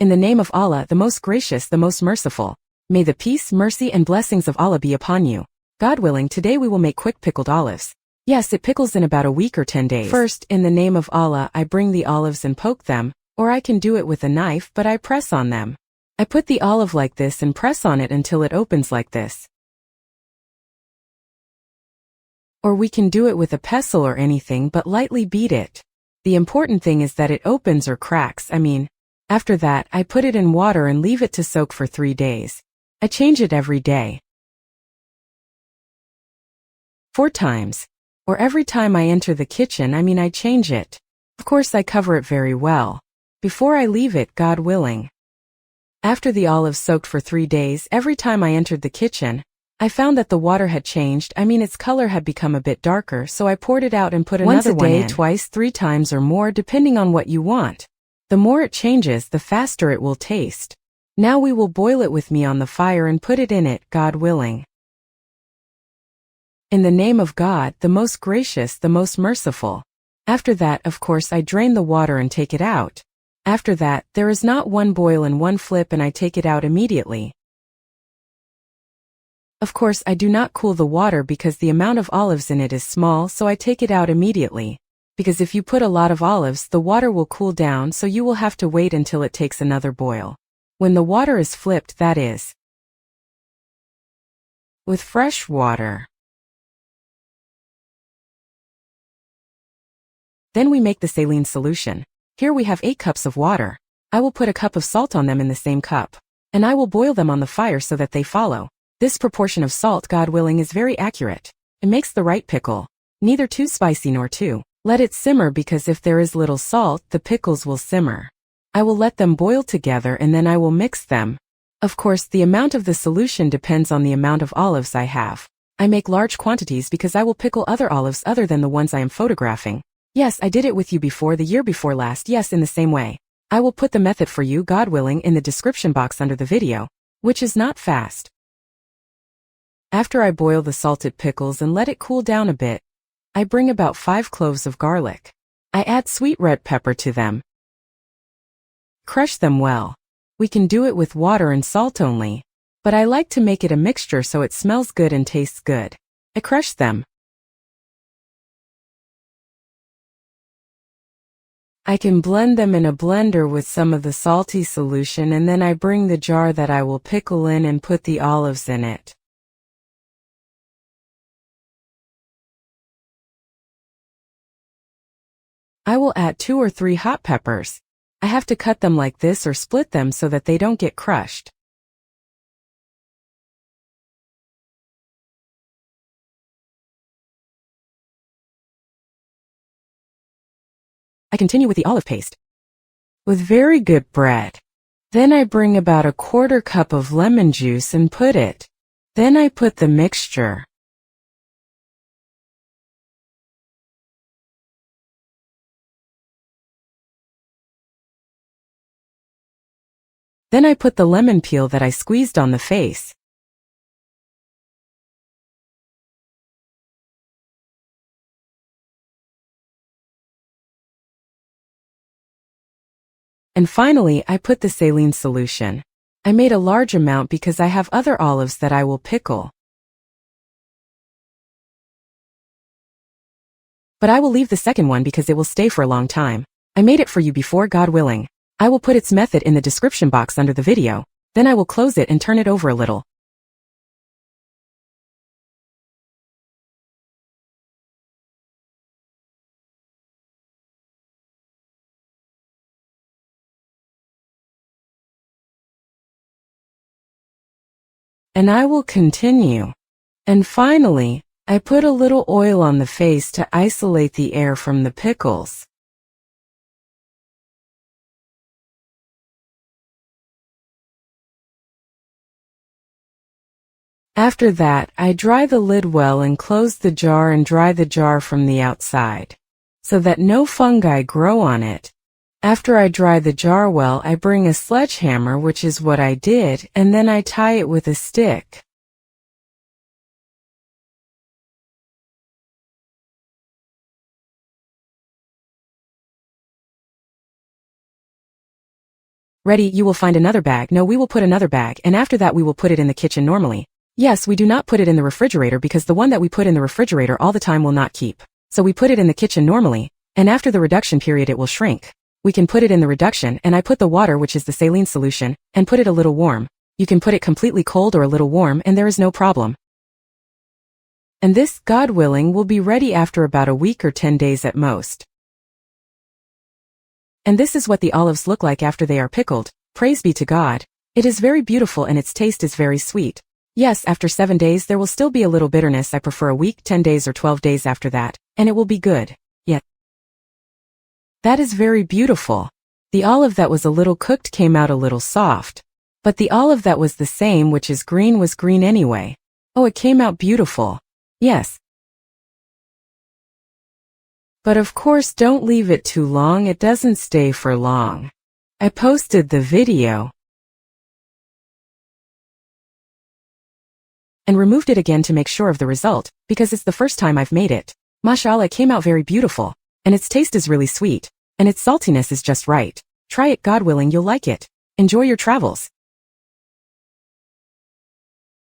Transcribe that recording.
In the name of Allah, the most gracious, the most merciful. May the peace, mercy and blessings of Allah be upon you. God willing, today we will make quick pickled olives. Yes, it pickles in about a week or 10 days. First, in the name of Allah, I bring the olives and poke them, or I can do it with a knife, but I press on them. I put the olive like this and press on it until it opens like this. Or we can do it with a pestle or anything, but lightly beat it. The important thing is that it opens or cracks, After that, I put it in water and leave it to soak for 3 days. I change it every day. 4 times. Or every time I enter the kitchen, I change it. Of course I cover it very well. Before I leave it, God willing. After the olives soaked for 3 days, every time I entered the kitchen, I found that the water had changed, its color had become a bit darker, so I poured it out and put another one in. Once a day, twice, 3 times or more, depending on what you want. The more it changes, the faster it will taste. Now we will boil it with me on the fire and put it in it, God willing. In the name of God, the most gracious, the most merciful. After that, of course, I drain the water and take it out. After that, there is not one boil and one flip and I take it out immediately. Of course, I do not cool the water because the amount of olives in it is small, so I take it out immediately. Because if you put a lot of olives, the water will cool down, so you will have to wait until it takes another boil. When the water is flipped, that is, with fresh water. Then we make the saline solution. Here we have 8 cups of water. I will put a cup of salt on them in the same cup. And I will boil them on the fire so that they follow. This proportion of salt, God willing, is very accurate. It makes the right pickle. Neither too spicy nor too. Let it simmer because if there is little salt, the pickles will simmer. I will let them boil together and then I will mix them. Of course, the amount of the solution depends on the amount of olives I have. I make large quantities because I will pickle other olives other than the ones I am photographing. Yes, I did it with you before, the year before last, yes, in the same way. I will put the method for you, God willing, in the description box under the video, which is not fast. After I boil the salted pickles and let it cool down a bit, I bring about 5 cloves of garlic. I add sweet red pepper to them. Crush them well. We can do it with water and salt only, but I like to make it a mixture so it smells good and tastes good. I crush them. I can blend them in a blender with some of the salty solution and then I bring the jar that I will pickle in and put the olives in it. I will add 2 or 3 hot peppers. I have to cut them like this or split them so that they don't get crushed. I continue with the olive paste. With very good bread. Then I bring about a 1/4 cup of lemon juice and put it. Then I put the mixture. Then I put the lemon peel that I squeezed on the face. And finally, I put the saline solution. I made a large amount because I have other olives that I will pickle. But I will leave the second one because it will stay for a long time. I made it for you before, God willing. I will put its method in the description box under the video. Then I will close it and turn it over a little. And I will continue. And finally, I put a little oil on the face to isolate the air from the pickles. After that, I dry the lid well and close the jar and dry the jar from the outside, so that no fungi grow on it. After I dry the jar well, I bring a sledgehammer, which is what I did, and then I tie it with a stick. Ready, you will find another bag. No, we will put another bag, and after that we will put it in the kitchen normally. Yes, we do not put it in the refrigerator because the one that we put in the refrigerator all the time will not keep. So we put it in the kitchen normally, and after the reduction period it will shrink. We can put it in the reduction, and I put the water, which is the saline solution, and put it a little warm. You can put it completely cold or a little warm, and there is no problem. And this, God willing, will be ready after about a week or 10 days at most. And this is what the olives look like after they are pickled. Praise be to God. It is very beautiful and its taste is very sweet. Yes, after 7 days there will still be a little bitterness. I prefer a week, 10 days or 12 days after that, and it will be good. Yet. That is very beautiful. The olive that was a little cooked came out a little soft. But the olive that was the same, which is green, was green anyway. Oh, it came out beautiful. Yes. But of course don't leave it too long, it doesn't stay for long. I posted the video and removed it again to make sure of the result, because it's the first time I've made it. Mashallah, it came out very beautiful, and its taste is really sweet, and its saltiness is just right. Try it, God willing, you'll like it. Enjoy your travels.